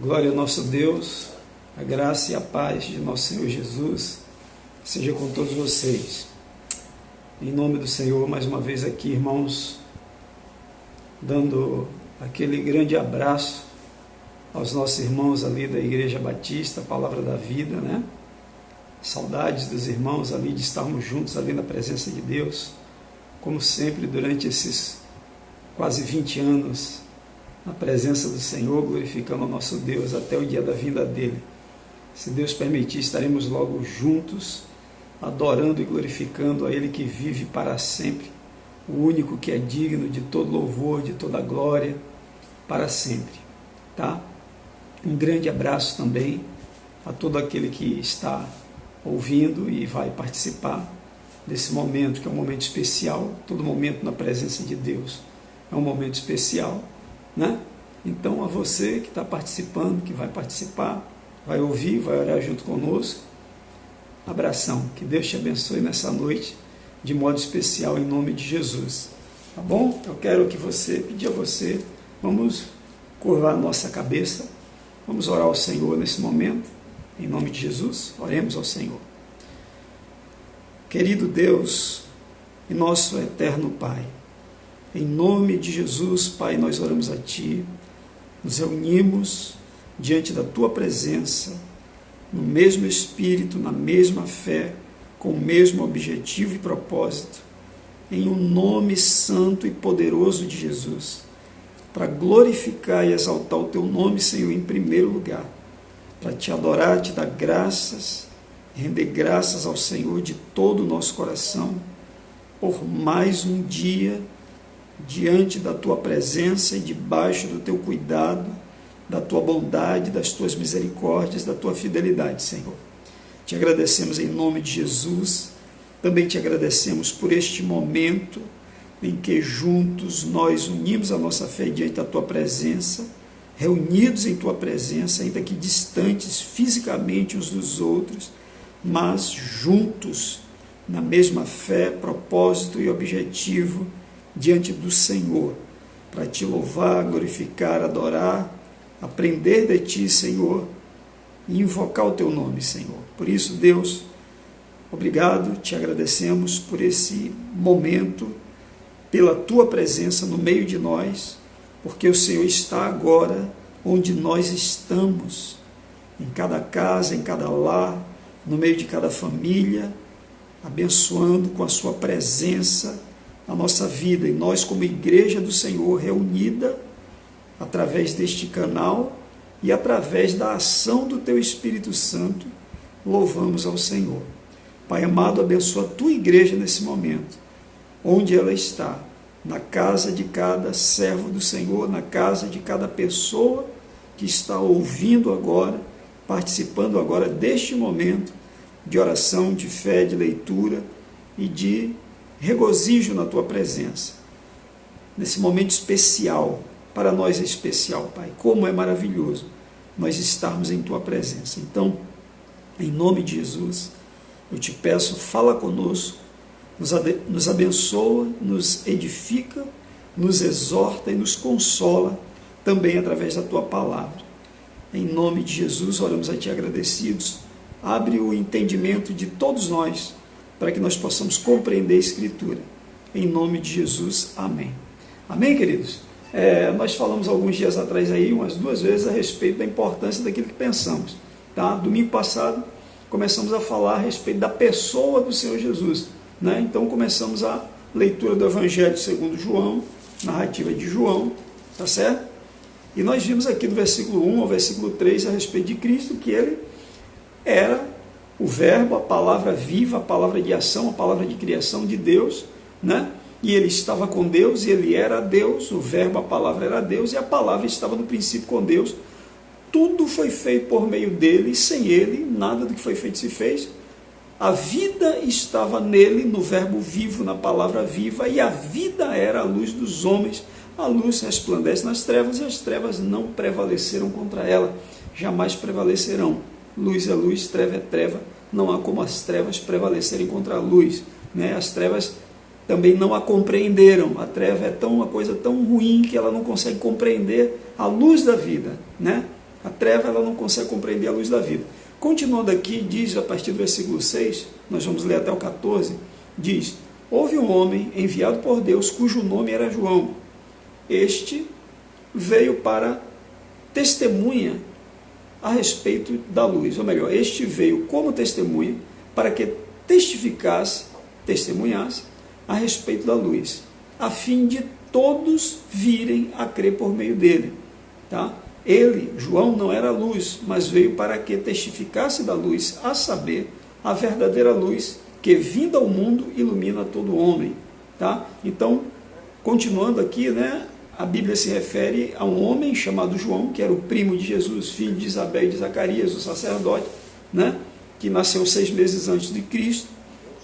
Glória ao nosso Deus, a graça e a paz de nosso Senhor Jesus seja com todos vocês. Em nome do Senhor, mais uma vez aqui, irmãos, dando aquele grande abraço aos nossos irmãos ali da Igreja Batista, Palavra da Vida, né? Saudades dos irmãos ali, de estarmos juntos ali na presença de Deus, como sempre, durante esses quase 20 anos, na presença do Senhor, glorificando o nosso Deus até o dia da vinda dEle. Se Deus permitir, estaremos logo juntos, adorando e glorificando a Ele que vive para sempre, o único que é digno de todo louvor, de toda glória, para sempre. Tá? Um grande abraço também a todo aquele que está ouvindo e vai participar desse momento, que é um momento especial. Todo momento na presença de Deus é um momento especial, né? Então, a você que está participando, que vai participar, vai ouvir, vai orar junto conosco, abração, que Deus te abençoe nessa noite, de modo especial, em nome de Jesus, tá bom? Eu quero pedir a você, vamos curvar a nossa cabeça, vamos orar ao Senhor nesse momento, em nome de Jesus, oremos ao Senhor. Querido Deus e nosso eterno Pai, em nome de Jesus, Pai, nós oramos a Ti, nos reunimos diante da Tua presença, no mesmo Espírito, na mesma fé, com o mesmo objetivo e propósito, em um nome santo e poderoso de Jesus, para glorificar e exaltar o Teu nome, Senhor, em primeiro lugar, para Te adorar, Te dar graças, render graças ao Senhor de todo o nosso coração, por mais um dia diante da Tua presença e debaixo do Teu cuidado, da Tua bondade, das Tuas misericórdias, da Tua fidelidade, Senhor. Te agradecemos em nome de Jesus, também Te agradecemos por este momento em que juntos nós unimos a nossa fé diante da Tua presença, reunidos em Tua presença, ainda que distantes fisicamente uns dos outros, mas juntos na mesma fé, propósito e objetivo diante do Senhor, para Te louvar, glorificar, adorar, aprender de Ti, Senhor, e invocar o Teu nome, Senhor. Por isso, Deus, obrigado, Te agradecemos por esse momento, pela Tua presença no meio de nós, porque o Senhor está agora onde nós estamos, em cada casa, em cada lar, no meio de cada família, abençoando com a Sua presença a nossa vida, e nós como Igreja do Senhor reunida através deste canal e através da ação do Teu Espírito Santo, louvamos ao Senhor. Pai amado, abençoa a Tua Igreja nesse momento, onde ela está, na casa de cada servo do Senhor, na casa de cada pessoa que está ouvindo agora, participando agora deste momento de oração, de fé, de leitura e de regozijo na Tua presença. Nesse momento especial, para nós é especial, Pai. Como é maravilhoso nós estarmos em Tua presença. Então, em nome de Jesus, eu Te peço, fala conosco, nos abençoa, nos edifica, nos exorta e nos consola também através da Tua palavra. Em nome de Jesus, oramos a Ti agradecidos. Abre o entendimento de todos nós, para que nós possamos compreender a Escritura. Em nome de Jesus, amém. Amém, queridos? Nós falamos alguns dias atrás aí, umas 2 vezes, a respeito da importância daquilo que pensamos. Tá? Domingo passado, começamos a falar a respeito da pessoa do Senhor Jesus. Né? Então, começamos a leitura do Evangelho segundo João, narrativa de João, tá certo? E nós vimos aqui do versículo 1 ao versículo 3 a respeito de Cristo, que Ele era o verbo, a palavra viva, a palavra de ação, a palavra de criação de Deus, né? E Ele estava com Deus, e Ele era Deus, o verbo, a palavra era Deus, e a palavra estava no princípio com Deus. Tudo foi feito por meio dEle, e sem Ele, nada do que foi feito se fez. A vida estava nele, no verbo vivo, na palavra viva, e a vida era a luz dos homens. A luz resplandece nas trevas, e as trevas não prevaleceram contra ela, jamais prevalecerão. Luz é luz, treva é treva, não há como as trevas prevalecerem contra a luz, né? As trevas também não a compreenderam, a treva é uma coisa tão ruim que ela não consegue compreender a luz da vida, né? A treva, ela não consegue compreender a luz da vida. Continuando aqui, diz a partir do versículo 6, nós vamos ler até o 14, diz: houve um homem enviado por Deus, cujo nome era João. Este veio para testemunha a respeito da luz, ou melhor, este veio como testemunha para que testificasse, testemunhasse a respeito da luz, a fim de todos virem a crer por meio dele. Tá? Ele, João, não era luz, mas veio para que testificasse da luz, a saber, a verdadeira luz, que vinda ao mundo ilumina todo homem. Tá? Então, continuando aqui, né, a Bíblia se refere a um homem chamado João, que era o primo de Jesus, filho de Isabel e de Zacarias, o sacerdote, né, que nasceu 6 meses antes de Cristo,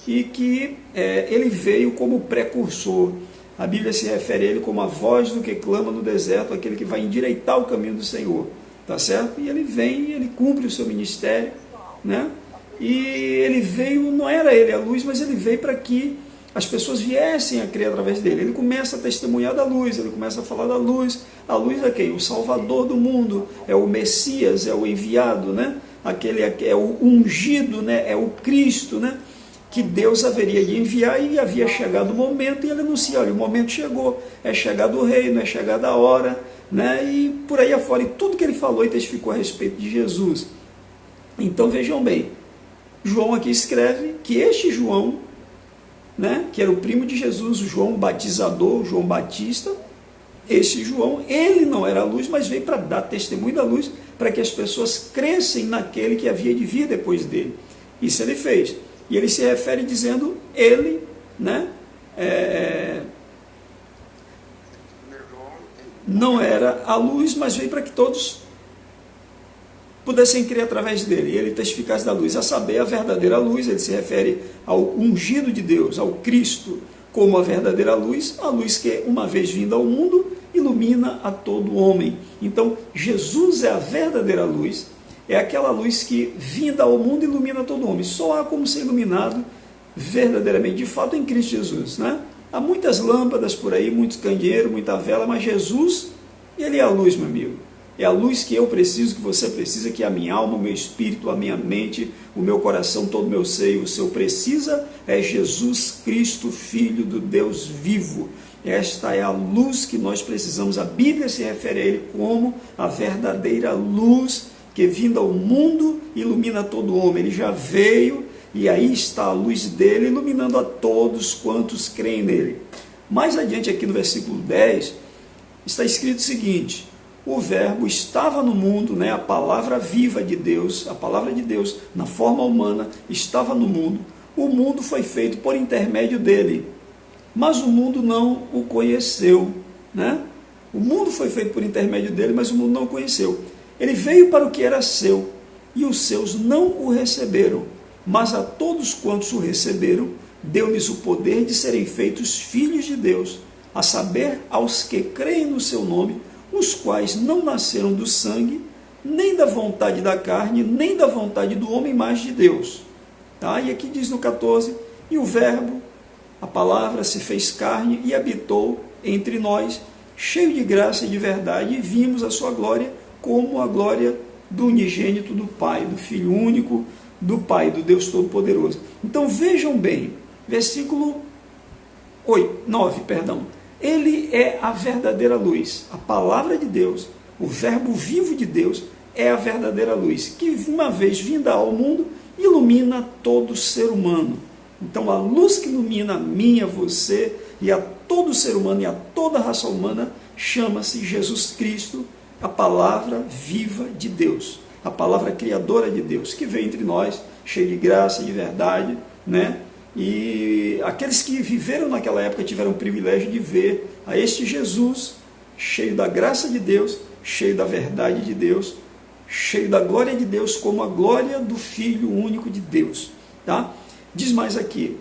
e que ele veio como precursor. A Bíblia se refere a ele como a voz do que clama no deserto, aquele que vai endireitar o caminho do Senhor, tá certo? E ele vem, ele cumpre o seu ministério, né? E ele veio, não era ele a luz, mas ele veio para que as pessoas viessem a crer através dele. Ele começa a testemunhar da luz, ele começa a falar da luz. A luz é quem? O Salvador do mundo, é o Messias, é o enviado, né? Aquele é o ungido, né? É o Cristo, né? Que Deus haveria de enviar, e havia chegado o momento, e ele anuncia: olha, o momento chegou, é chegado o reino, é chegada a hora, né? E por aí afora, e tudo que ele falou e testificou a respeito de Jesus. Então vejam bem, João aqui escreve que este João, né, que era o primo de Jesus, o João batizador, João Batista, esse João, ele não era a luz, mas veio para dar testemunho da luz, para que as pessoas crescem naquele que havia de vir depois dele. Isso ele fez. E ele se refere dizendo, ele, né, não era a luz, mas veio para que todos pudessem crer através dele, e ele testificasse da luz, a saber, a verdadeira luz. Ele se refere ao ungido de Deus, ao Cristo, como a verdadeira luz, a luz que, uma vez vinda ao mundo, ilumina a todo homem. Então, Jesus é a verdadeira luz, é aquela luz que, vinda ao mundo, ilumina todo homem. Só há como ser iluminado verdadeiramente, de fato, em Cristo Jesus, né? Há muitas lâmpadas por aí, muito candeeiro, muita vela, mas Jesus, ele é a luz, meu amigo. É a luz que eu preciso, que você precisa, que a minha alma, o meu espírito, a minha mente, o meu coração, todo o meu seio, o seu precisa, é Jesus Cristo, Filho do Deus vivo. Esta é a luz que nós precisamos. A Bíblia se refere a ele como a verdadeira luz que, vinda ao mundo, ilumina todo homem. Ele já veio, e aí está a luz dele, iluminando a todos quantos creem nele. Mais adiante, aqui no versículo 10, está escrito o seguinte: o verbo estava no mundo, né? A palavra viva de Deus, a palavra de Deus na forma humana estava no mundo. O mundo foi feito por intermédio dele, mas o mundo não o conheceu, né? O mundo foi feito por intermédio dele, mas o mundo não o conheceu. Ele veio para o que era seu, e os seus não o receberam, mas a todos quantos o receberam, deu-lhes o poder de serem feitos filhos de Deus, a saber, aos que creem no seu nome, os quais não nasceram do sangue, nem da vontade da carne, nem da vontade do homem, mas de Deus. Tá? E aqui diz no 14, e o verbo, a palavra, se fez carne e habitou entre nós, cheio de graça e de verdade, e vimos a sua glória como a glória do unigênito do Pai, do Filho único do Pai, do Deus Todo-Poderoso. Então vejam bem, versículo 9, ele é a verdadeira luz, a palavra de Deus, o verbo vivo de Deus é a verdadeira luz, que uma vez vinda ao mundo, ilumina todo ser humano. Então a luz que ilumina a mim, a você e a todo ser humano e a toda a raça humana chama-se Jesus Cristo, a palavra viva de Deus, a palavra criadora de Deus, que veio entre nós, cheio de graça e de verdade, né? E aqueles que viveram naquela época tiveram o privilégio de ver a este Jesus, cheio da graça de Deus, cheio da verdade de Deus, cheio da glória de Deus, como a glória do Filho único de Deus. Tá? Diz mais aqui,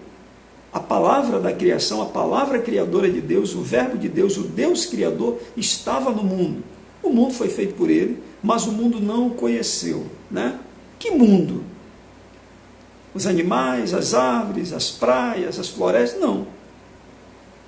a palavra da criação, a palavra criadora de Deus, o verbo de Deus, o Deus criador, estava no mundo. O mundo foi feito por ele, mas o mundo não o conheceu. Né? Que mundo? Os animais, as árvores, as praias, as florestas? Não.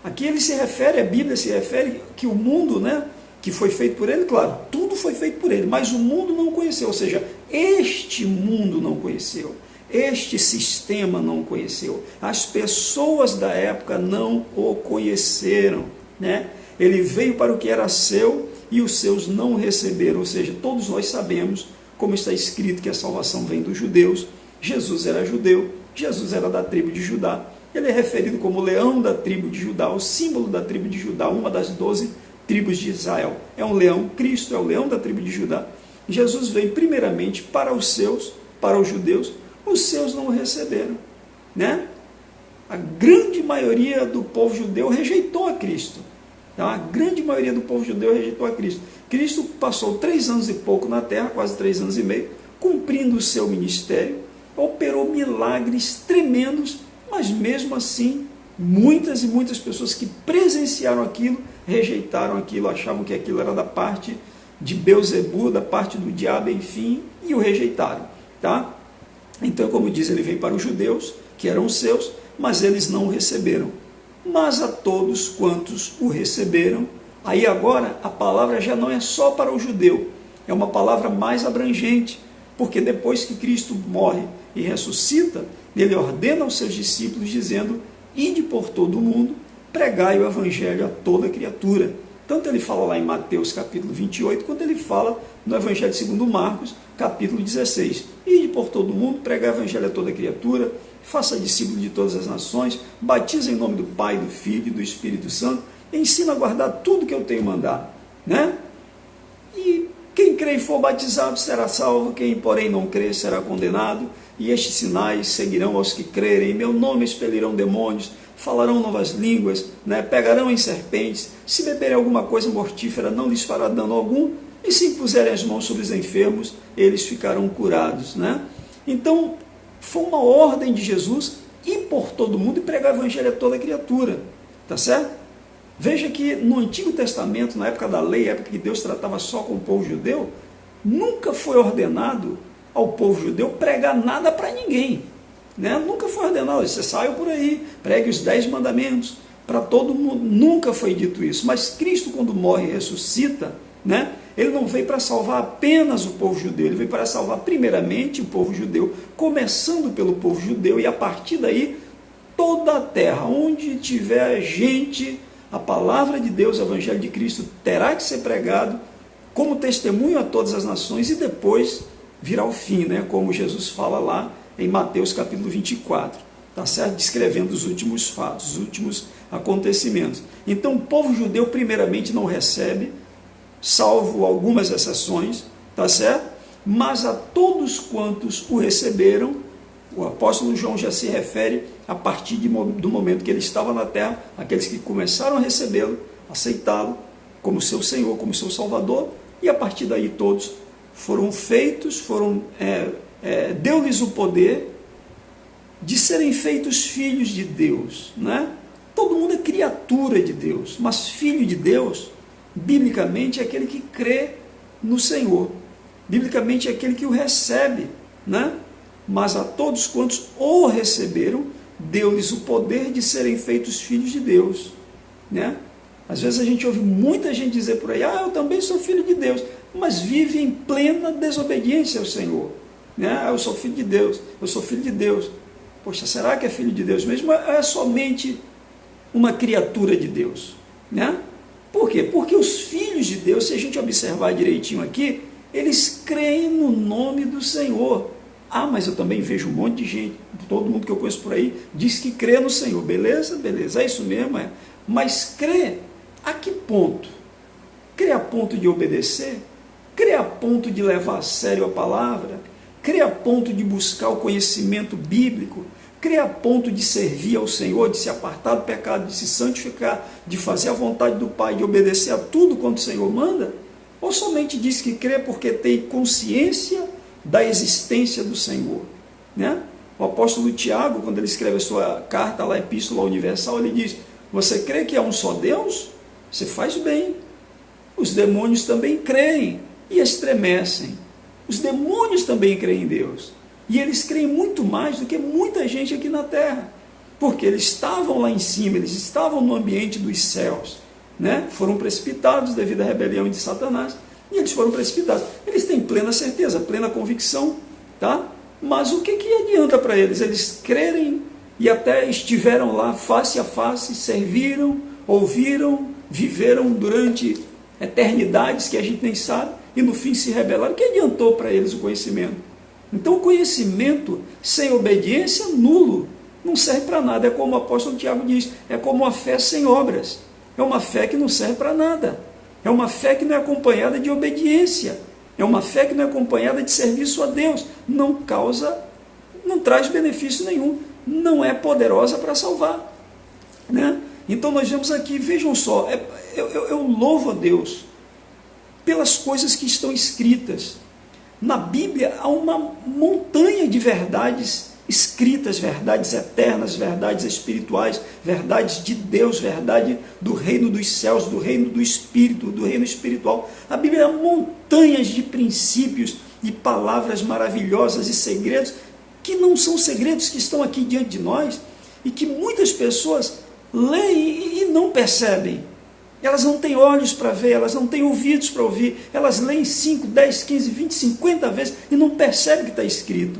Aqui ele se refere, a Bíblia se refere que o mundo, né, que foi feito por ele, claro, tudo tudo foi feito por ele, mas o mundo não conheceu, ou seja, este mundo não conheceu, este sistema não conheceu, as pessoas da época não o conheceram, né? Ele veio para o que era seu e os seus não o receberam, ou seja, todos nós sabemos, como está escrito, que a salvação vem dos judeus. Jesus era judeu, Jesus era da tribo de Judá, ele é referido como leão da tribo de Judá, o símbolo da tribo de Judá, uma das 12 tribos de Israel. É um leão, Cristo é o leão da tribo de Judá. Jesus veio primeiramente para os seus, para os judeus, os seus não o receberam, né? A grande maioria do povo judeu rejeitou a Cristo. A grande maioria do povo judeu rejeitou a Cristo. Cristo passou 3 anos e pouco na terra, quase 3 anos e meio, cumprindo o seu ministério, operou milagres tremendos, mas mesmo assim, muitas e muitas pessoas que presenciaram aquilo, rejeitaram aquilo, achavam que aquilo era da parte de Beelzebu, da parte do diabo, enfim, e o rejeitaram, tá? Então, como diz, ele veio para os judeus, que eram os seus, mas eles não o receberam. Mas a todos quantos o receberam, aí agora a palavra já não é só para o judeu, é uma palavra mais abrangente, porque depois que Cristo morre e ressuscita, ele ordena aos seus discípulos dizendo: ide por todo o mundo, pregai o evangelho a toda criatura. Tanto ele fala lá em Mateus capítulo 28, quanto ele fala no Evangelho segundo Marcos, capítulo 16. Ide por todo o mundo, pregai o evangelho a toda criatura, faça discípulo de todas as nações, batize em nome do Pai, do Filho e do Espírito Santo, ensina a guardar tudo que eu tenho mandado, né? E quem crê e for batizado será salvo, quem porém não crê será condenado, e estes sinais seguirão aos que crerem, em meu nome expelirão demônios, falarão novas línguas, né? Pegarão em serpentes, se beberem alguma coisa mortífera não lhes fará dano algum, e se impuserem as mãos sobre os enfermos, eles ficarão curados, né? Então, foi uma ordem de Jesus ir por todo mundo e pregar o evangelho a toda criatura, tá certo? Veja que no Antigo Testamento, na época da lei, época que Deus tratava só com o povo judeu, nunca foi ordenado ao povo judeu pregar nada para ninguém, né? Nunca foi ordenado, você saiu por aí, pregue os 10 mandamentos para todo mundo, nunca foi dito isso. Mas Cristo, quando morre e ressuscita, né? Ele não veio para salvar apenas o povo judeu, ele veio para salvar primeiramente o povo judeu, começando pelo povo judeu, e a partir daí toda a terra, onde tiver gente, a palavra de Deus, o evangelho de Cristo terá que ser pregado como testemunho a todas as nações, e depois virá o fim, né? Como Jesus fala lá em Mateus capítulo 24, tá certo? Descrevendo os últimos fatos, os últimos acontecimentos. Então o povo judeu primeiramente não recebe, salvo algumas exceções, tá certo? Mas a todos quantos o receberam, o apóstolo João já se refere a partir do momento que ele estava na terra, aqueles que começaram a recebê-lo, aceitá-lo como seu Senhor, como seu Salvador, e a partir daí todos foram feitos, deu-lhes o poder de serem feitos filhos de Deus, né? Todo mundo é criatura de Deus, mas filho de Deus, biblicamente, é aquele que crê no Senhor, biblicamente é aquele que o recebe, né? Mas a todos quantos o receberam, deu-lhes o poder de serem feitos filhos de Deus, né? Às vezes a gente ouve muita gente dizer por aí: eu também sou filho de Deus, mas vive em plena desobediência ao Senhor, né? Eu sou filho de Deus, eu sou filho de Deus. Poxa, será que é filho de Deus mesmo? É somente uma criatura de Deus, né? Por quê? Porque os filhos de Deus, se a gente observar direitinho aqui, eles creem no nome do Senhor. Mas eu também vejo um monte de gente, todo mundo que eu conheço por aí, diz que crê no Senhor. Beleza, beleza, é isso mesmo, é. Mas crê a que ponto? Crê a ponto de obedecer? Crê a ponto de levar a sério a palavra? Crê a ponto de buscar o conhecimento bíblico? Crê a ponto de servir ao Senhor, de se apartar do pecado, de se santificar, de fazer a vontade do Pai, de obedecer a tudo quanto o Senhor manda? Ou somente diz que crê porque tem consciência da existência do Senhor, né? O apóstolo Tiago, quando ele escreve a sua carta lá, a Epístola Universal, ele diz: você crê que há um só Deus? Você faz bem. Os demônios também creem e estremecem. Os demônios também creem em Deus. E eles creem muito mais do que muita gente aqui na terra, porque eles estavam lá em cima, eles estavam no ambiente dos céus, né? Foram precipitados devido à rebelião de Satanás, e eles foram precipitados. Eles têm plena certeza, plena convicção, tá? Mas o que adianta para eles? Eles crerem e até estiveram lá face a face, serviram, ouviram, viveram durante eternidades que a gente nem sabe, e no fim se rebelaram. O que adiantou para eles o conhecimento? Então o conhecimento sem obediência, nulo, não serve para nada. É como o apóstolo Tiago diz, é como uma fé sem obras. É uma fé que não serve para nada. É uma fé que não é acompanhada de obediência. É uma fé que não é acompanhada de serviço a Deus. Não traz benefício nenhum. Não é poderosa para salvar, né? Então nós vemos aqui, vejam só, eu louvo a Deus pelas coisas que estão escritas. Na Bíblia há uma montanha de verdades escritas, verdades eternas, verdades espirituais, verdades de Deus, verdade do reino dos céus, do reino do Espírito, do reino espiritual. A Bíblia há montanhas de princípios e palavras maravilhosas e segredos que não são segredos, que estão aqui diante de nós e que muitas pessoas leem e não percebem. Elas não têm olhos para ver, elas não têm ouvidos para ouvir, elas leem 5, 10, 15, 20, 50 vezes e não percebem o que está escrito.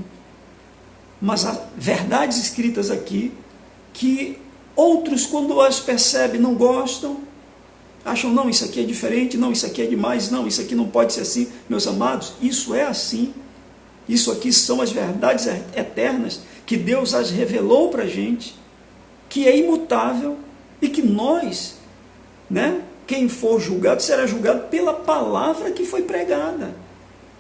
Mas há verdades escritas aqui que outros, quando as percebem, não gostam, acham, não, isso aqui é diferente, não, isso aqui é demais, não, isso aqui não pode ser assim. Meus amados, isso é assim. Isso aqui são as verdades eternas que Deus as revelou para a gente, que é imutável e que nós, né, quem for julgado será julgado pela palavra que foi pregada.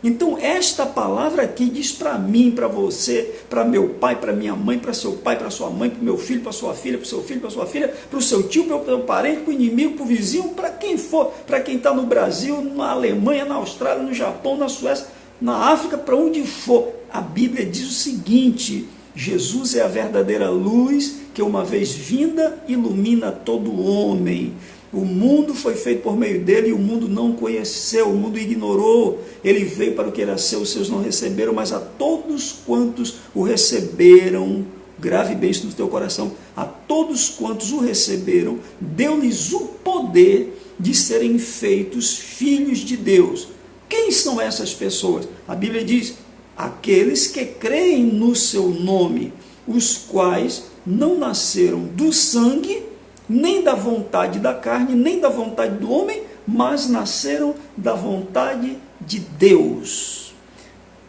Então esta palavra aqui diz para mim, para você, para meu pai, para minha mãe, para seu pai, para sua mãe, para o meu filho, para sua filha, para o seu filho, para sua filha, para o seu tio, para o seu parente, para o inimigo, para o vizinho, para quem for, para quem está no Brasil, na Alemanha, na Austrália, no Japão, na Suécia, na África, para onde for. A Bíblia diz o seguinte: Jesus é a verdadeira luz que uma vez vinda ilumina todo homem. O mundo foi feito por meio dele e o mundo não conheceu, o mundo ignorou. Ele veio para o que era seu, os seus não receberam, mas a todos quantos o receberam, grave bem isso no teu coração, a todos quantos o receberam, deu-lhes o poder de serem feitos filhos de Deus. Quem são essas pessoas? A Bíblia diz, aqueles que creem no seu nome, os quais não nasceram do sangue, nem da vontade da carne, nem da vontade do homem, mas nasceram da vontade de Deus.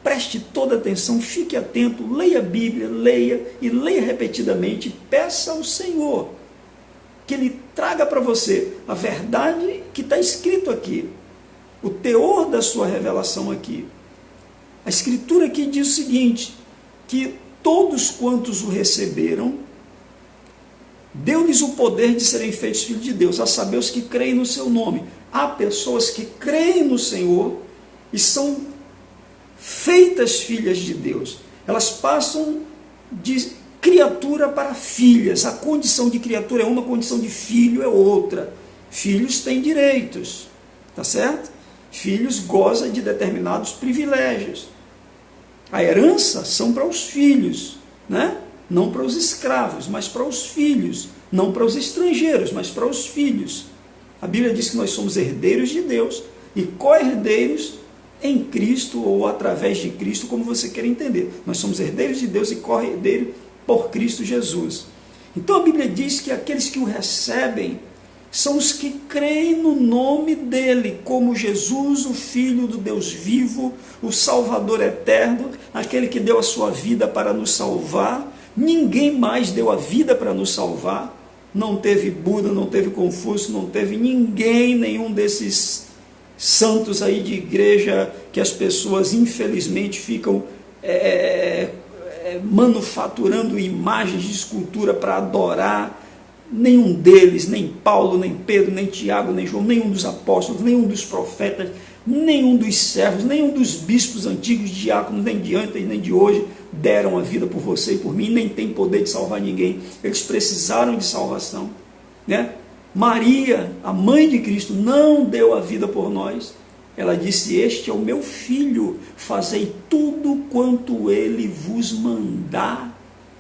Preste toda atenção, fique atento, leia a Bíblia, leia e leia repetidamente, peça ao Senhor que Ele traga para você a verdade que está escrito aqui, o teor da sua revelação aqui. A Escritura aqui diz o seguinte, que todos quantos o receberam, deu-lhes o poder de serem feitos filhos de Deus, a saber, os que creem no seu nome. Há pessoas que creem no Senhor e são feitas filhas de Deus. Elas passam de criatura para filhas. A condição de criatura é uma, a condição de filho é outra. Filhos têm direitos, tá certo? Filhos gozam de determinados privilégios. A herança são para os filhos, né? Não para os escravos, mas para os filhos. Não para os estrangeiros, mas para os filhos. A Bíblia diz que nós somos herdeiros de Deus e co-herdeiros em Cristo ou através de Cristo, como você quer entender. Nós somos herdeiros de Deus e co-herdeiros por Cristo Jesus. Então a Bíblia diz que aqueles que o recebem são os que creem no nome dele, como Jesus, o Filho do Deus vivo, o Salvador eterno, aquele que deu a sua vida para nos salvar. Ninguém mais deu a vida para nos salvar. Não teve Buda, não teve Confúcio, não teve ninguém, nenhum desses santos aí de igreja que as pessoas infelizmente ficam manufaturando imagens de escultura para adorar. Nenhum deles, nem Paulo, nem Pedro, nem Tiago, nem João, nenhum dos apóstolos, nenhum dos profetas, nenhum dos servos, nenhum dos bispos antigos, diáconos, nem de antes, nem de hoje, deram a vida por você e por mim, nem tem poder de salvar ninguém. Eles precisaram de salvação, né? Maria, a mãe de Cristo, não deu a vida por nós. Ela disse, este é o meu filho, fazei tudo quanto ele vos mandar.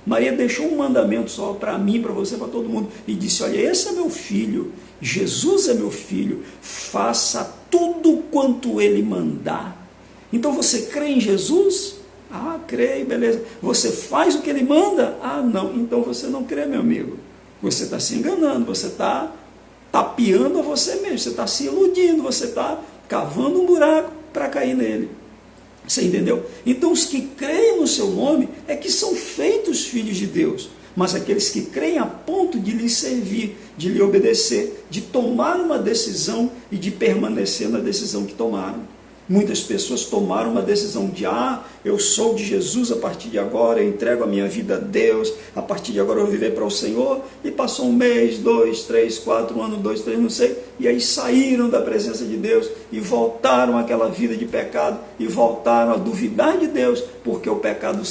Maria deixou um mandamento só para mim, para você, para todo mundo, e disse: olha, esse é meu filho, Jesus é meu filho, faça tudo quanto ele mandar. Então você crê em Jesus? Ah, creio, beleza. Você faz o que ele manda? Ah, não, então você não crê, meu amigo. Você está se enganando, você está tapeando a você mesmo, você está se iludindo, você está cavando um buraco para cair nele. Você entendeu? Então os que creem no seu nome é que são feitos filhos de Deus. Mas aqueles que creem a ponto de lhe servir, de lhe obedecer, de tomar uma decisão e de permanecer na decisão que tomaram. Muitas pessoas tomaram uma decisão de: eu sou de Jesus a partir de agora, eu entrego a minha vida a Deus, a partir de agora eu vou viver para o Senhor, e passou 1 mês, 2, 3, 4, 1 ano, 2, 3, não sei, e aí saíram da presença de Deus e voltaram àquela vida de pecado e voltaram a duvidar de Deus, porque o pecado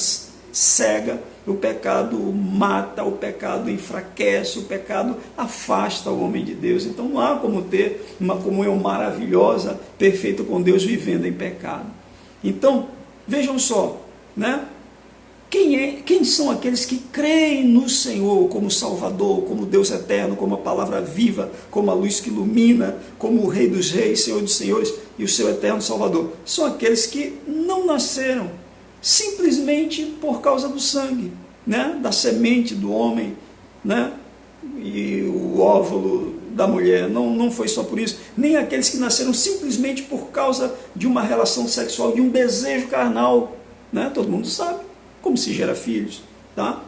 cega, o pecado mata, o pecado enfraquece, o pecado afasta o homem de Deus. Então não há como ter uma comunhão maravilhosa, perfeita com Deus, vivendo em pecado. Então, vejam só, né? Quem são aqueles que creem no Senhor como Salvador, como Deus eterno, como a palavra viva, como a luz que ilumina, como o Rei dos Reis, Senhor dos Senhores e o seu eterno Salvador? São aqueles que não nasceram simplesmente por causa do sangue, né? Da semente do homem, né? E o óvulo da mulher. Não foi só por isso. Nem aqueles que nasceram simplesmente por causa de uma relação sexual, de um desejo carnal, né? Todo mundo sabe como se gera filhos, tá?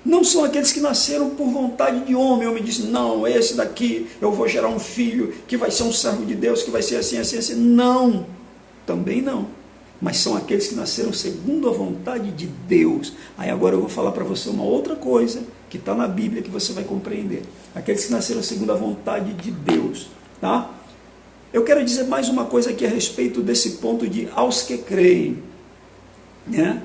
Não são aqueles que nasceram por vontade de homem. O homem disse: não, esse daqui eu vou gerar um filho que vai ser um servo de Deus, que vai ser assim, assim, assim. Não, também não. Mas são aqueles que nasceram segundo a vontade de Deus. Aí agora eu vou falar para você uma outra coisa que está na Bíblia que você vai compreender. Aqueles que nasceram segundo a vontade de Deus, tá? Eu quero dizer mais uma coisa aqui a respeito desse ponto de aos que creem, né?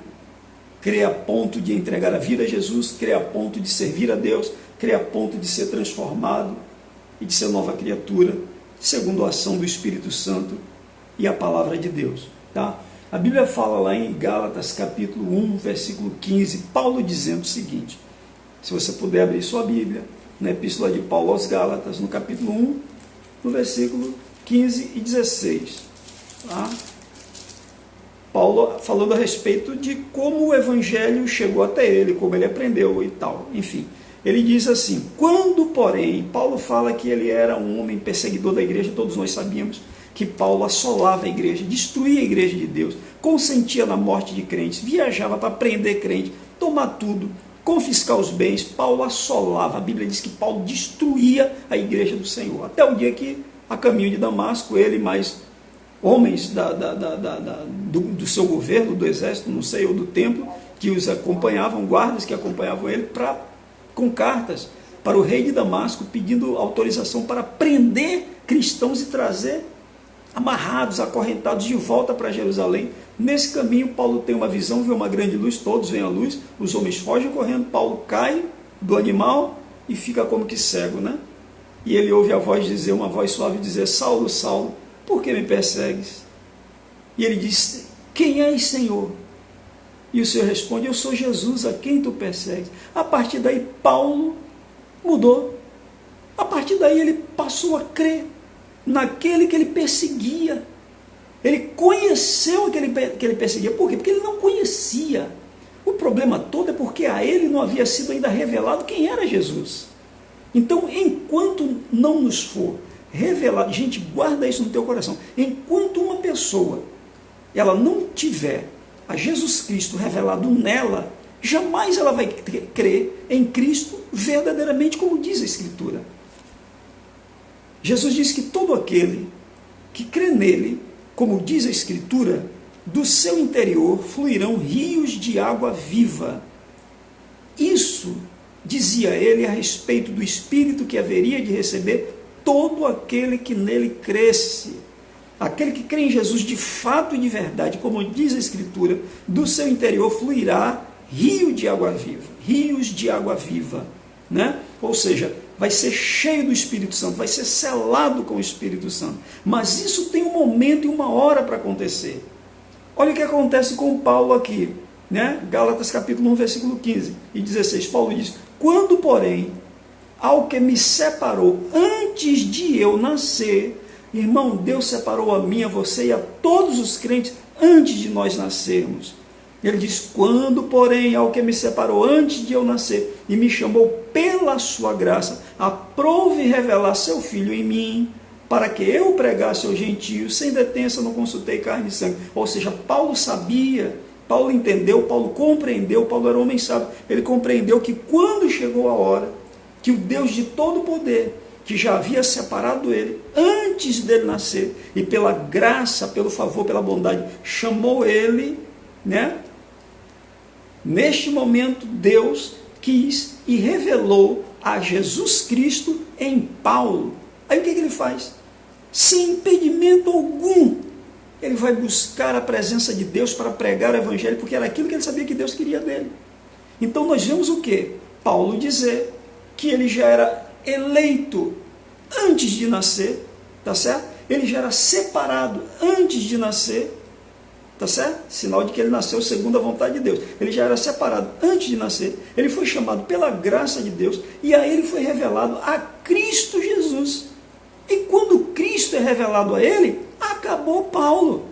Crer a ponto de entregar a vida a Jesus, crer a ponto de servir a Deus, crer a ponto de ser transformado e de ser nova criatura, segundo a ação do Espírito Santo e a palavra de Deus, tá? A Bíblia fala lá em Gálatas capítulo 1, versículo 15, Paulo dizendo o seguinte, se você puder abrir sua Bíblia, na Epístola de Paulo aos Gálatas, no capítulo 1, no versículo 15 e 16. Tá? Paulo falando a respeito de como o Evangelho chegou até ele, como ele aprendeu e tal. Enfim, ele diz assim: quando, porém, Paulo fala que ele era um homem perseguidor da igreja, todos nós sabíamos que Paulo assolava a igreja, destruía a igreja de Deus, consentia na morte de crentes, viajava para prender crente, tomar tudo, confiscar os bens. Paulo assolava, a Bíblia diz que Paulo destruía a igreja do Senhor, até o dia que, a caminho de Damasco, ele mais homens do seu governo, do exército, não sei, ou do templo, que os acompanhavam, guardas que acompanhavam ele, com cartas para o rei de Damasco, pedindo autorização para prender cristãos e trazer amarrados, acorrentados de volta para Jerusalém. Nesse caminho, Paulo tem uma visão, vê uma grande luz, todos veem a luz, os homens fogem correndo, Paulo cai do animal e fica como que cego, né? E ele ouve a voz dizer, uma voz suave dizer: Saulo, Saulo, por que me persegues? E ele diz: quem és, Senhor? E o Senhor responde: eu sou Jesus, a quem tu persegues. A partir daí, Paulo mudou. A partir daí, ele passou a crer naquele que ele perseguia. Ele conheceu aquele que ele perseguia. Por quê? Porque ele não conhecia. O problema todo é porque a ele não havia sido ainda revelado quem era Jesus. Então, enquanto não nos for revelado, gente, guarda isso no teu coração, enquanto uma pessoa ela não tiver a Jesus Cristo revelado nela, jamais ela vai crer em Cristo verdadeiramente, como diz a Escritura. Jesus diz que todo aquele que crê nele, como diz a Escritura, do seu interior fluirão rios de água viva. Isso dizia ele a respeito do Espírito que haveria de receber todo aquele que nele cresce. Aquele que crê em Jesus de fato e de verdade, como diz a Escritura, do seu interior fluirá rio de água viva, rios de água viva, né? Ou seja, vai ser cheio do Espírito Santo, vai ser selado com o Espírito Santo. Mas isso tem um momento e uma hora para acontecer. Olha o que acontece com Paulo aqui, né? Gálatas capítulo 1, versículo 15 e 16, Paulo diz: quando, porém, ao que me separou antes de eu nascer, irmão, Deus separou a mim, a você e a todos os crentes antes de nós nascermos. Ele diz: quando, porém, ao que me separou antes de eu nascer e me chamou pela sua graça, aprove revelar seu Filho em mim, para que eu pregasse aos gentios, sem detença não consultei carne e sangue. Ou seja, Paulo sabia, Paulo entendeu, Paulo compreendeu, Paulo era um homem sábio, ele compreendeu que quando chegou a hora, que o Deus de todo poder, que já havia separado ele antes dele nascer, e pela graça, pelo favor, pela bondade, chamou ele, né? Neste momento, Deus quis e revelou a Jesus Cristo em Paulo. Aí o que ele faz? Sem impedimento algum, ele vai buscar a presença de Deus para pregar o Evangelho, porque era aquilo que ele sabia que Deus queria dele. Então nós vemos o quê? Paulo dizer que ele já era eleito antes de nascer, tá certo? Ele já era separado antes de nascer, tá certo? Sinal de que ele nasceu segundo a vontade de Deus. Ele já era separado antes de nascer, ele foi chamado pela graça de Deus, e a ele foi revelado a Cristo Jesus. E quando Cristo é revelado a ele, acabou Paulo,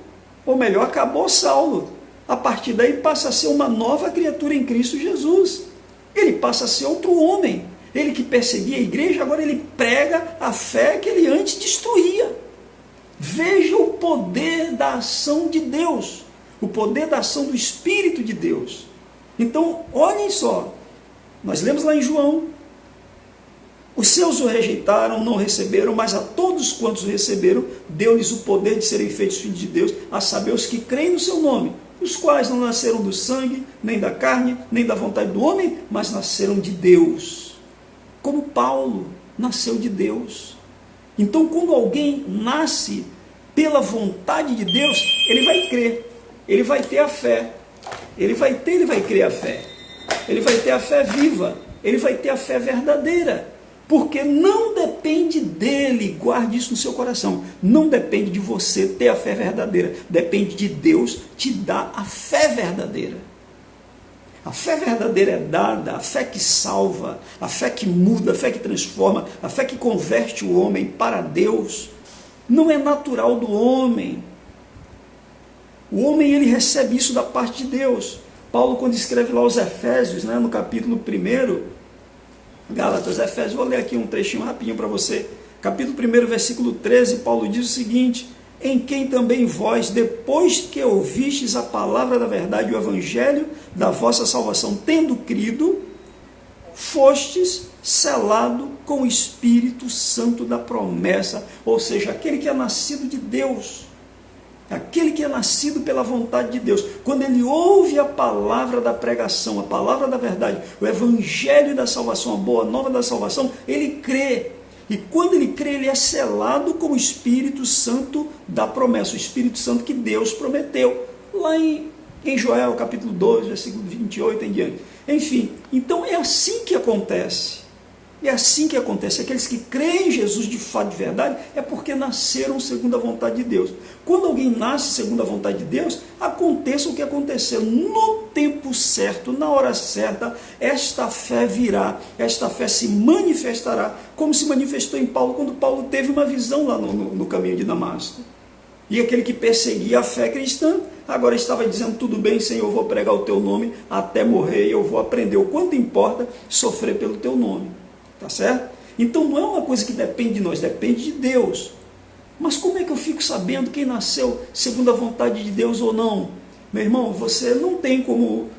ou melhor, acabou Saulo. A partir daí passa a ser uma nova criatura em Cristo Jesus. Ele passa a ser outro homem. Ele que perseguia a igreja, agora ele prega a fé que ele antes destruía. Veja o poder da ação de Deus, o poder da ação do Espírito de Deus. Então, olhem só, nós lemos lá em João: os seus o rejeitaram, não receberam, mas a todos quantos o receberam, deu-lhes o poder de serem feitos filhos de Deus, a saber, os que creem no seu nome, os quais não nasceram do sangue, nem da carne, nem da vontade do homem, mas nasceram de Deus. Como Paulo nasceu de Deus. Então, quando alguém nasce pela vontade de Deus, ele vai crer, ele vai ter a fé, ele vai crer a fé, ele vai ter a fé viva, ele vai ter a fé verdadeira, porque não depende dele, guarde isso no seu coração, não depende de você ter a fé verdadeira, depende de Deus te dar a fé verdadeira. A fé verdadeira é dada, a fé que salva, a fé que muda, a fé que transforma, a fé que converte o homem para Deus. Não é natural do homem. O homem, ele recebe isso da parte de Deus. Paulo, quando escreve lá aos Efésios, né, no capítulo 1, Gálatas, Efésios, vou ler aqui um trechinho rapidinho para você. Capítulo 1, versículo 13, Paulo diz o seguinte: em quem também vós, depois que ouvistes a palavra da verdade, o evangelho da vossa salvação, tendo crido, fostes selado com o Espírito Santo da promessa, ou seja, aquele que é nascido de Deus, aquele que é nascido pela vontade de Deus, quando ele ouve a palavra da pregação, a palavra da verdade, o evangelho da salvação, a boa nova da salvação, ele crê. E quando ele crê, ele é selado com o Espírito Santo da promessa, o Espírito Santo que Deus prometeu, lá em Joel, capítulo 2, versículo 28 em diante. Enfim, então é assim que acontece. É assim que acontece. Aqueles que creem em Jesus de fato, de verdade, é porque nasceram segundo a vontade de Deus. Quando alguém nasce segundo a vontade de Deus, aconteça o que aconteceu. No tempo certo, na hora certa, esta fé virá, esta fé se manifestará, como se manifestou em Paulo, quando Paulo teve uma visão lá no caminho de Damasco. E aquele que perseguia a fé cristã, agora estava dizendo: tudo bem, Senhor, eu vou pregar o teu nome até morrer, e eu vou aprender o quanto importa sofrer pelo teu nome. Tá certo? Então não é uma coisa que depende de nós, depende de Deus. Mas como é que eu fico sabendo quem nasceu segundo a vontade de Deus ou não? Meu irmão, você não tem como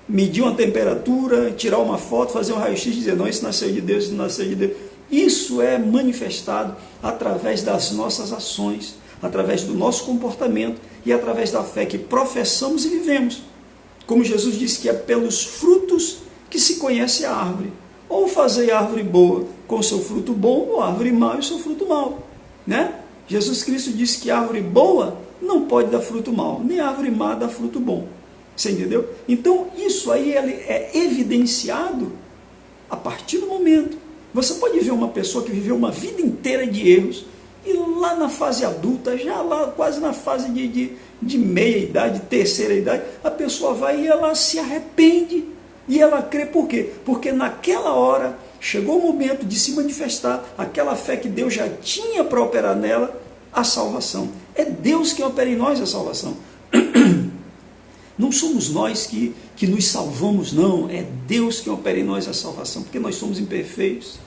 medir uma temperatura, tirar uma foto, fazer um raio-x e dizer: não, isso nasceu de Deus, isso nasceu de Deus. Isso é manifestado através das nossas ações, através do nosso comportamento e através da fé que professamos e vivemos. Como Jesus disse que é pelos frutos que se conhece a árvore. Ou fazer árvore boa com o seu fruto bom, ou árvore má e o seu fruto mau, né? Jesus Cristo disse que árvore boa não pode dar fruto mau, nem árvore má dá fruto bom. Você entendeu? Então isso aí é evidenciado a partir do momento. Você pode ver uma pessoa que viveu uma vida inteira de erros, e lá na fase adulta, já lá quase na fase de meia idade, terceira idade, a pessoa vai e ela se arrepende, e ela crê. Por quê? Porque naquela hora chegou o momento de se manifestar aquela fé que Deus já tinha para operar nela, a salvação. É Deus quem opera em nós a salvação. Não somos nós que nos salvamos, não. É Deus quem opera em nós a salvação, porque nós somos imperfeitos.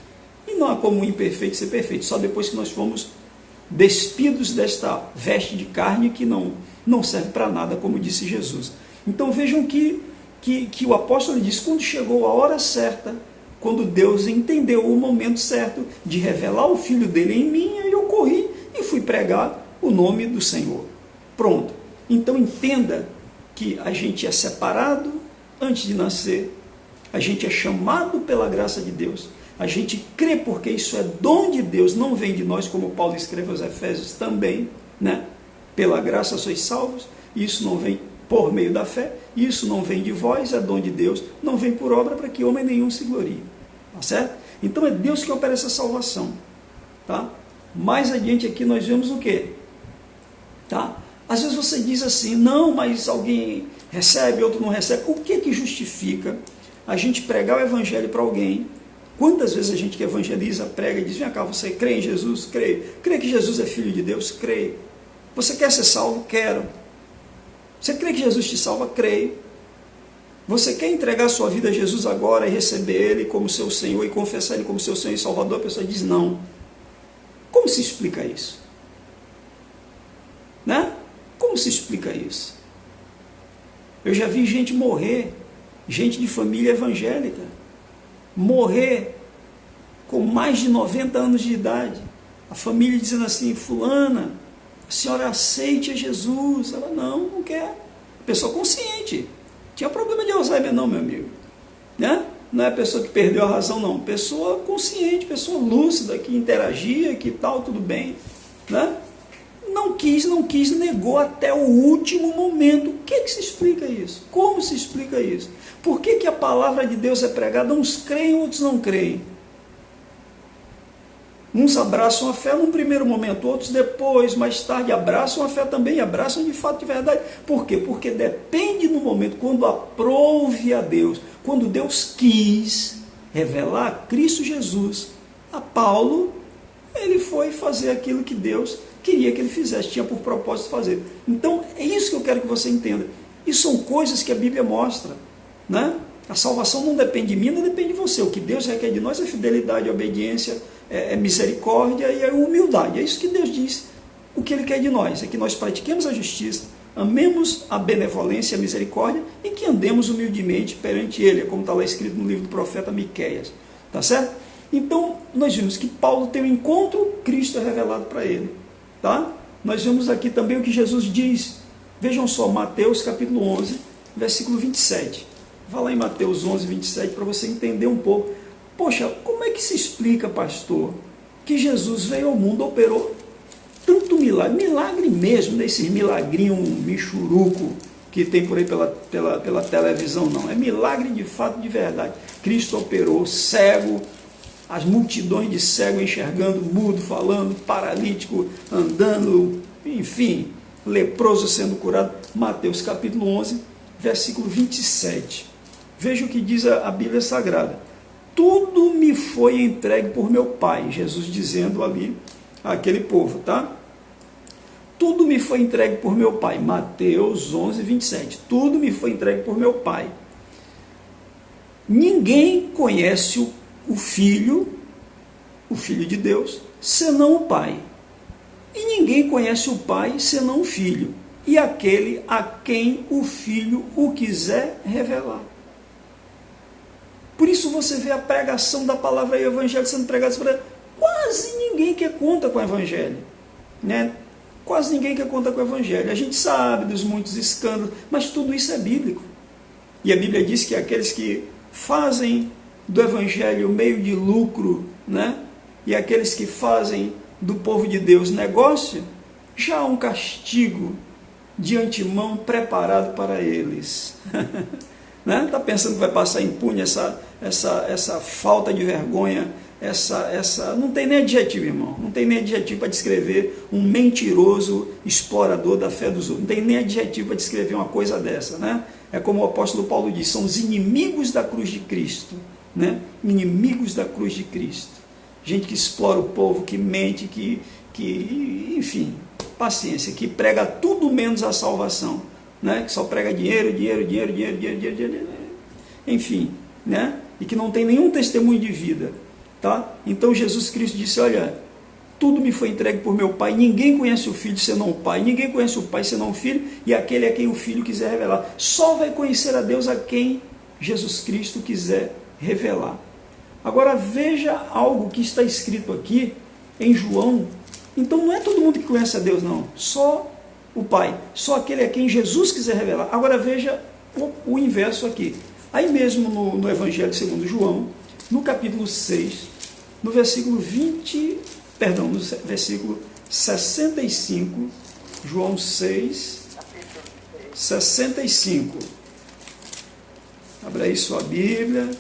E não há como um imperfeito ser perfeito, só depois que nós fomos despidos desta veste de carne que não serve para nada, como disse Jesus. Então vejam que o apóstolo diz, quando chegou a hora certa, quando Deus entendeu o momento certo de revelar o Filho dele em mim, eu corri e fui pregar o nome do Senhor. Pronto. Então entenda que a gente é separado antes de nascer, a gente é chamado pela graça de Deus, a gente crê porque isso é dom de Deus, não vem de nós, como Paulo escreve aos Efésios também, né? Pela graça sois salvos, isso não vem por meio da fé, isso não vem de vós, é dom de Deus, não vem por obra para que homem nenhum se glorie, tá certo? Então é Deus que opera essa salvação, tá? Mais adiante aqui nós vemos o quê? Tá? Às vezes você diz assim, não, mas alguém recebe, outro não recebe. O que justifica a gente pregar o evangelho para alguém? Quantas vezes a gente que evangeliza, prega e diz, vem cá, você crê em Jesus? Creio. Crê que Jesus é Filho de Deus? Creio. Você quer ser salvo? Quero. Você crê que Jesus te salva? Creio. Você quer entregar sua vida a Jesus agora e receber Ele como seu Senhor e confessar Ele como seu Senhor e Salvador? A pessoa diz não. Como se explica isso? Né? Como se explica isso? Eu já vi gente morrer, gente de família evangélica, morrer com mais de 90 anos de idade. A família dizendo assim, fulana, a senhora aceite a Jesus. Ela, não quer. Pessoa consciente. Tinha problema de Alzheimer não, meu amigo. Né? Não é a pessoa que perdeu a razão, não. Pessoa consciente, pessoa lúcida, que interagia, que tal, tudo bem. Né? Não quis, negou até o último momento. O que se explica isso? Como se explica isso? Por que a palavra de Deus é pregada? Uns creem, outros não creem. Uns abraçam a fé num primeiro momento, outros depois, mais tarde, abraçam a fé também, abraçam de fato de verdade. Por quê? Porque depende no momento, quando aprouve a Deus, quando Deus quis revelar Cristo Jesus a Paulo, ele foi fazer aquilo que Deus queria que ele fizesse, tinha por propósito fazer. Então, é isso que eu quero que você entenda. E são coisas que a Bíblia mostra, né? A salvação não depende de mim, não depende de você. O que Deus requer de nós é fidelidade, obediência, é misericórdia e é humildade. É isso que Deus diz. O que Ele quer de nós é que nós pratiquemos a justiça, amemos a benevolência e a misericórdia e que andemos humildemente perante Ele, como está lá escrito no livro do profeta Miqueias. Tá certo? Então, nós vimos que Paulo tem um encontro, Cristo é revelado para ele. Tá? Nós vemos aqui também o que Jesus diz. Vejam só, Mateus capítulo 11, versículo 27. Vá lá em Mateus 11, 27, para você entender um pouco. Poxa, como é que se explica, pastor, que Jesus veio ao mundo, operou tanto milagre, milagre mesmo, desses milagrinhos michuruco que tem por aí pela televisão, não. É milagre de fato, de verdade. Cristo operou cego, as multidões de cego enxergando, mudo falando, paralítico andando, enfim, leproso sendo curado. Mateus capítulo 11, versículo 27. Veja o que diz a Bíblia Sagrada. Tudo me foi entregue por meu Pai. Jesus dizendo ali àquele povo, tá? Tudo me foi entregue por meu Pai. Mateus 11, 27. Tudo me foi entregue por meu Pai. Ninguém conhece o Filho de Deus, senão o Pai. E ninguém conhece o Pai, senão o Filho. E aquele a quem o Filho o quiser revelar. Por isso você vê a pregação da palavra e o Evangelho sendo pregado. Quase ninguém quer conta com o Evangelho. Né? Quase ninguém quer conta com o Evangelho. A gente sabe dos muitos escândalos, mas tudo isso é bíblico. E a Bíblia diz que aqueles que fazem do Evangelho meio de lucro, né? E aqueles que fazem do povo de Deus negócio, já há um castigo de antemão preparado para eles. Né? Está pensando que vai passar impune essa falta de vergonha não tem nem adjetivo, irmão, não tem nem adjetivo para descrever um mentiroso explorador da fé dos outros, não tem nem adjetivo para descrever uma coisa dessa, né? É como o apóstolo Paulo diz, são os inimigos da cruz de Cristo, né? Inimigos da cruz de Cristo, gente que explora o povo, que mente, que enfim, paciência, que prega tudo menos a salvação, né? Que só prega dinheiro, enfim, né? E que não tem nenhum testemunho de vida, tá? Então Jesus Cristo disse, olha, tudo me foi entregue por meu Pai, ninguém conhece o Filho senão o Pai, ninguém conhece o Pai senão o Filho, e aquele a quem o Filho quiser revelar. Só vai conhecer a Deus a quem Jesus Cristo quiser revelar. Agora veja algo que está escrito aqui em João. Então não é todo mundo que conhece a Deus, não, só o Pai, só aquele a quem Jesus quiser revelar. Agora veja o inverso aqui. Aí mesmo no Evangelho segundo João, no capítulo 6, no versículo 65, João 6, 65. Abra aí sua Bíblia,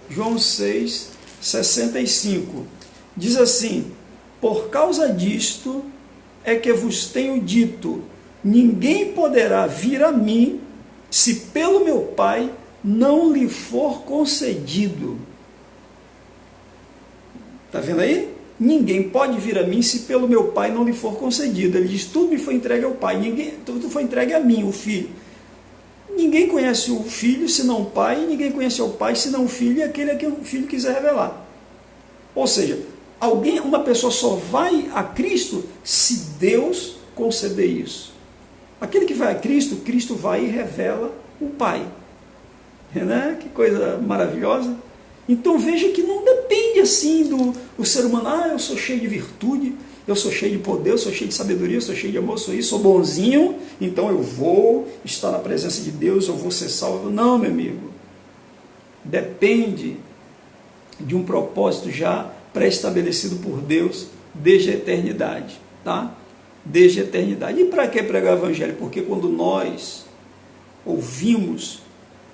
João 6, 65. Diz assim, por causa disto é que vos tenho dito, ninguém poderá vir a mim, se pelo meu Pai não lhe for concedido. Está vendo aí? Ninguém pode vir a mim se pelo meu Pai não lhe for concedido. Ele diz, tudo me foi entregue ao Pai, tudo foi entregue a mim, o Filho. Ninguém conhece o Filho senão o Pai, ninguém conhece o Pai senão o Filho, e aquele a quem o Filho quiser revelar. Ou seja, uma pessoa só vai a Cristo se Deus conceder isso. Aquele que vai a Cristo, Cristo vai e revela o Pai. Né? Que coisa maravilhosa. Então veja que não depende assim do ser humano, eu sou cheio de virtude, eu sou cheio de poder, eu sou cheio de sabedoria, eu sou cheio de amor, sou bonzinho, então eu vou estar na presença de Deus, eu vou ser salvo. Não, meu amigo. Depende de um propósito já pré-estabelecido por Deus desde a eternidade, tá? Desde a eternidade. E para que pregar o Evangelho? Porque quando nós ouvimos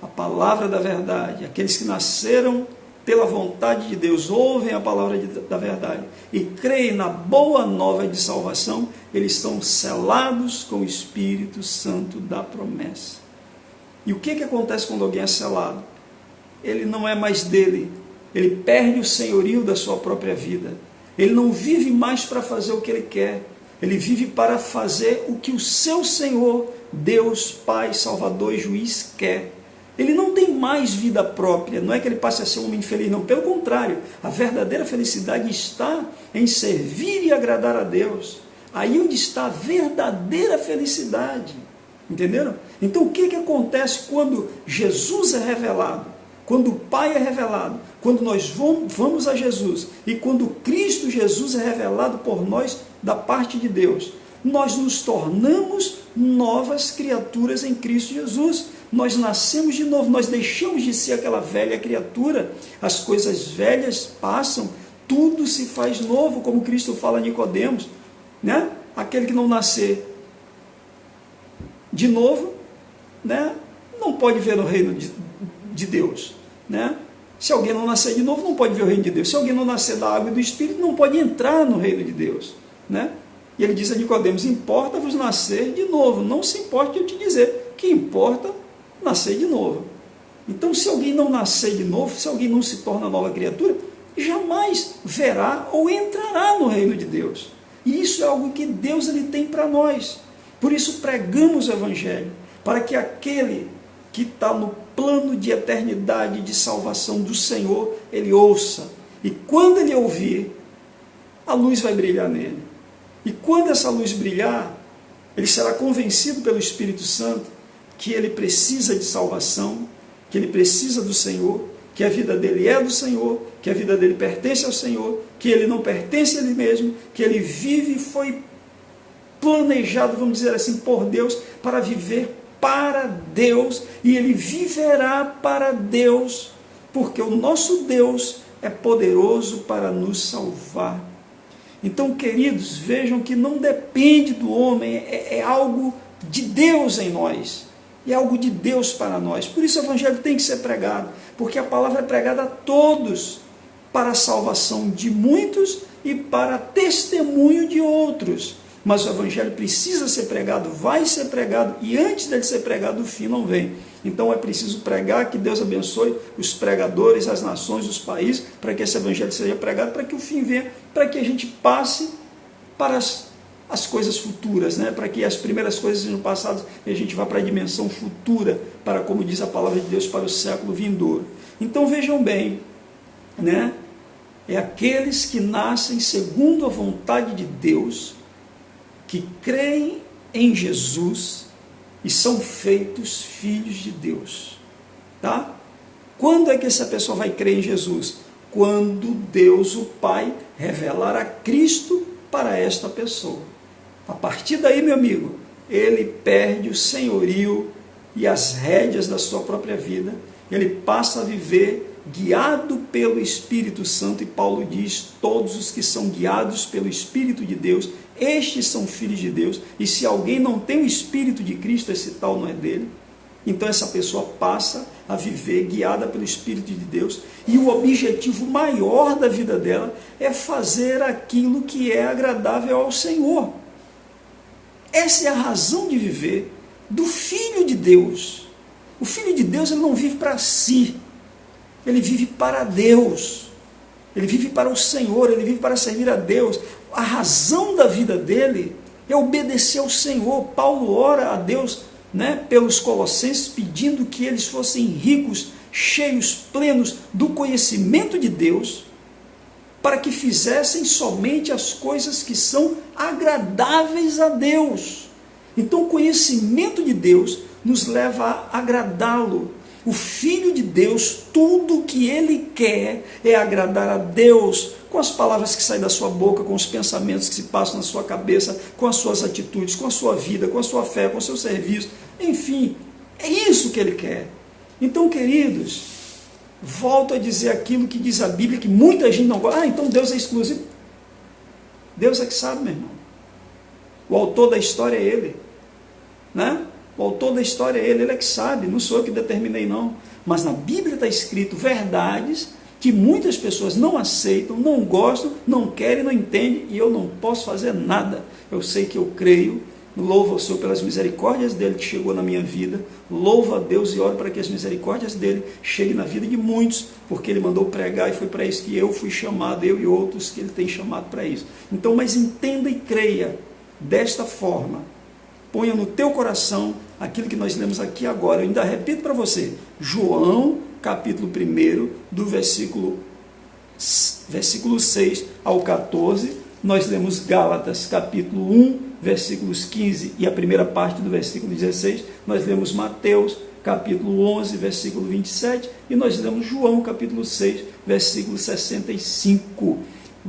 a palavra da verdade, aqueles que nasceram pela vontade de Deus, ouvem a palavra da verdade e creem na boa nova de salvação, eles estão selados com o Espírito Santo da promessa. E o que acontece quando alguém é selado? Ele não é mais dele, ele perde o senhorio da sua própria vida, ele não vive mais para fazer o que ele quer, ele vive para fazer o que o seu Senhor, Deus, Pai, Salvador e Juiz quer. Ele não tem mais vida própria, não é que ele passe a ser um homem infeliz, não, pelo contrário, a verdadeira felicidade está em servir e agradar a Deus, aí onde está a verdadeira felicidade, entenderam? Então o que acontece quando Jesus é revelado, quando o Pai é revelado, quando nós vamos a Jesus e quando Cristo Jesus é revelado por nós da parte de Deus? Nós nos tornamos novas criaturas em Cristo Jesus. Nós nascemos de novo, nós deixamos de ser aquela velha criatura, as coisas velhas passam, tudo se faz novo, como Cristo fala a Nicodemos, né? Aquele que não nascer de novo, né? Não pode ver o reino de Deus, né? Se alguém não nascer de novo, não pode ver o reino de Deus. Se alguém não nascer da água e do Espírito, não pode entrar no reino de Deus, né? E ele diz a Nicodemos, importa-vos nascer de novo, não se importe de eu te dizer, que importa nascer de novo. Então, se alguém não nascer de novo, se alguém não se torna nova criatura, jamais verá ou entrará no reino de Deus. E isso é algo que Deus ele tem para nós. Por isso pregamos o Evangelho, para que aquele que está no plano de eternidade, de salvação do Senhor, ele ouça. E quando ele ouvir, a luz vai brilhar nele. E quando essa luz brilhar, ele será convencido pelo Espírito Santo que ele precisa de salvação, que ele precisa do Senhor, que a vida dele é do Senhor, que a vida dele pertence ao Senhor, que ele não pertence a ele mesmo, que ele vive e foi planejado, vamos dizer assim, por Deus, para viver para Deus, e ele viverá para Deus, porque o nosso Deus é poderoso para nos salvar. Então, queridos, vejam que não depende do homem, é algo de Deus em nós, é algo de Deus para nós. Por isso o Evangelho tem que ser pregado, porque a palavra é pregada a todos, para a salvação de muitos e para testemunho de outros. Mas o evangelho precisa ser pregado, vai ser pregado, e antes dele ser pregado, o fim não vem. Então é preciso pregar, que Deus abençoe os pregadores, as nações, os países, para que esse evangelho seja pregado, para que o fim venha, para que a gente passe para as coisas futuras, né? Para que as primeiras coisas sejam passadas e a gente vá para a dimensão futura, para, como diz a palavra de Deus, para o século vindouro. Então vejam bem, né? É aqueles que nascem segundo a vontade de Deus, que creem em Jesus e são feitos filhos de Deus. Tá? Quando é que essa pessoa vai crer em Jesus? Quando Deus, o Pai, revelar a Cristo para esta pessoa. A partir daí, meu amigo, ele perde o senhorio e as rédeas da sua própria vida, ele passa a viver guiado pelo Espírito Santo, e Paulo diz, todos os que são guiados pelo Espírito de Deus, estes são filhos de Deus, e se alguém não tem o Espírito de Cristo, esse tal não é dele. Então essa pessoa passa a viver guiada pelo Espírito de Deus, e o objetivo maior da vida dela é fazer aquilo que é agradável ao Senhor. Essa é a razão de viver do Filho de Deus. O Filho de Deus, ele não vive para si, ele vive para Deus, ele vive para o Senhor, ele vive para servir a Deus. A razão da vida dele é obedecer ao Senhor. Paulo ora a Deus, né, pelos colossenses, pedindo que eles fossem ricos, cheios, plenos do conhecimento de Deus, para que fizessem somente as coisas que são agradáveis a Deus. Então o conhecimento de Deus nos leva a agradá-lo. O Filho de Deus, tudo o que ele quer é agradar a Deus, com as palavras que saem da sua boca, com os pensamentos que se passam na sua cabeça, com as suas atitudes, com a sua vida, com a sua fé, com o seu serviço, enfim, é isso que ele quer. Então, queridos, volto a dizer aquilo que diz a Bíblia, que muita gente não gosta. Então Deus é exclusivo. Deus é que sabe, meu irmão. O autor da história é ele, né? O autor da história é ele, ele é que sabe, não sou eu que determinei não. Mas na Bíblia está escrito verdades que muitas pessoas não aceitam, não gostam, não querem, não entendem, e eu não posso fazer nada. Eu sei que eu creio, louvo ao Senhor pelas misericórdias dele que chegou na minha vida, louvo a Deus e oro para que as misericórdias dele cheguem na vida de muitos, porque ele mandou pregar e foi para isso que eu fui chamado, eu e outros que ele tem chamado para isso. Então, mas entenda e creia desta forma. Ponha no teu coração aquilo que nós lemos aqui agora. Eu ainda repito para você, João, capítulo 1, do versículo 6 ao 14, nós lemos Gálatas, capítulo 1, versículos 15 e a primeira parte do versículo 16, nós lemos Mateus, capítulo 11, versículo 27, e nós lemos João, capítulo 6, versículo 65.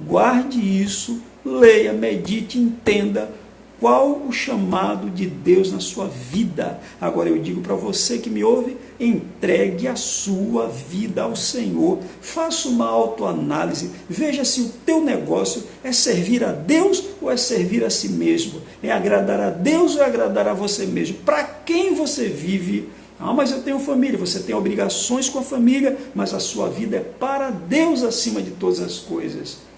Guarde isso, leia, medite, entenda qual o chamado de Deus na sua vida. Agora eu digo para você que me ouve, entregue a sua vida ao Senhor, faça uma autoanálise, veja se o teu negócio é servir a Deus ou é servir a si mesmo, é agradar a Deus ou é agradar a você mesmo, para quem você vive. Ah, mas eu tenho família, você tem obrigações com a família, mas a sua vida é para Deus acima de todas as coisas.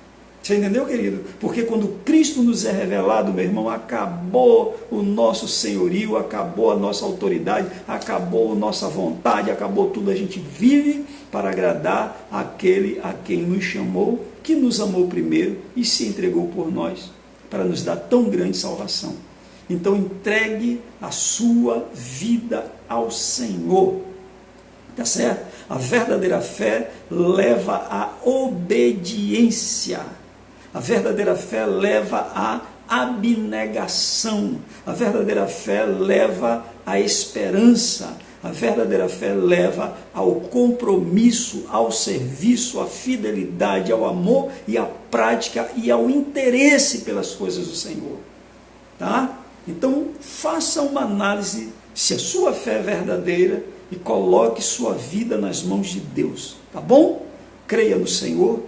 Você entendeu, querido? Porque quando Cristo nos é revelado, meu irmão, acabou o nosso senhorio, acabou a nossa autoridade, acabou a nossa vontade, acabou tudo. A gente vive para agradar aquele a quem nos chamou, que nos amou primeiro e se entregou por nós, para nos dar tão grande salvação. Então entregue a sua vida ao Senhor. Tá certo? A verdadeira fé leva à obediência. A verdadeira fé leva à abnegação. A verdadeira fé leva à esperança. A verdadeira fé leva ao compromisso, ao serviço, à fidelidade, ao amor e à prática e ao interesse pelas coisas do Senhor. Tá? Então, faça uma análise se a sua fé é verdadeira e coloque sua vida nas mãos de Deus. Tá bom? Creia no Senhor,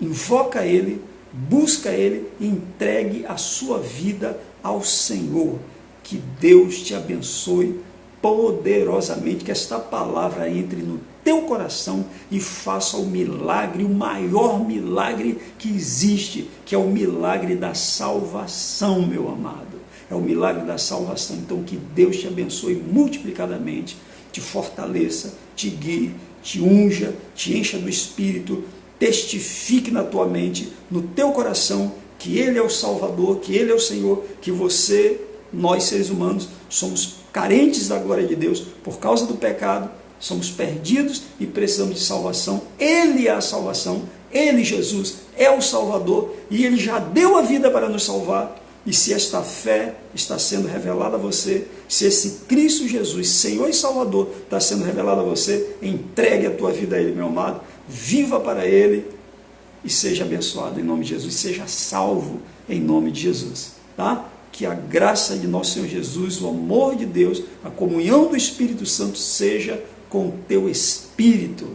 invoca Ele, busca Ele e entregue a sua vida ao Senhor. Que Deus te abençoe poderosamente, que esta palavra entre no teu coração e faça o milagre, o maior milagre que existe, que é o milagre da salvação, meu amado. É o milagre da salvação. Então, que Deus te abençoe multiplicadamente, te fortaleça, te guie, te unja, te encha do Espírito, testifique na tua mente, no teu coração, que Ele é o Salvador, que Ele é o Senhor, que você, nós seres humanos, somos carentes da glória de Deus por causa do pecado, somos perdidos e precisamos de salvação. Ele é a salvação, Ele, Jesus, é o Salvador e Ele já deu a vida para nos salvar. E se esta fé está sendo revelada a você, se esse Cristo Jesus, Senhor e Salvador, está sendo revelado a você, entregue a tua vida a Ele, meu amado, viva para Ele e seja abençoado em nome de Jesus, seja salvo em nome de Jesus, tá? Que a graça de nosso Senhor Jesus, o amor de Deus, a comunhão do Espírito Santo seja com o teu espírito,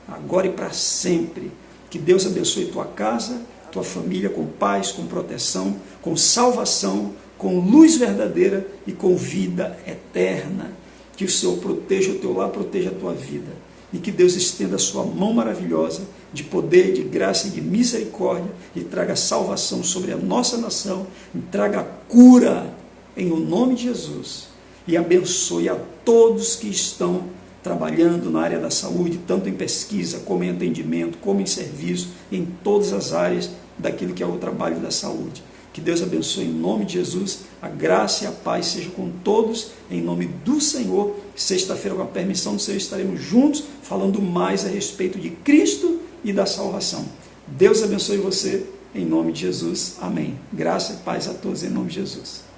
agora e para sempre. Que Deus abençoe tua casa, tua família com paz, com proteção, com salvação, com luz verdadeira e com vida eterna. Que o Senhor proteja o teu lar, proteja a tua vida. E que Deus estenda a sua mão maravilhosa de poder, de graça e de misericórdia e traga salvação sobre a nossa nação, e traga cura em o nome de Jesus. E abençoe a todos que estão trabalhando na área da saúde, tanto em pesquisa, como em atendimento, como em serviço, em todas as áreas daquilo que é o trabalho da saúde. Que Deus abençoe em nome de Jesus, a graça e a paz seja com todos, em nome do Senhor. Sexta-feira, com a permissão do Senhor, estaremos juntos, falando mais a respeito de Cristo e da salvação. Deus abençoe você, em nome de Jesus. Amém. Graça e paz a todos, em nome de Jesus.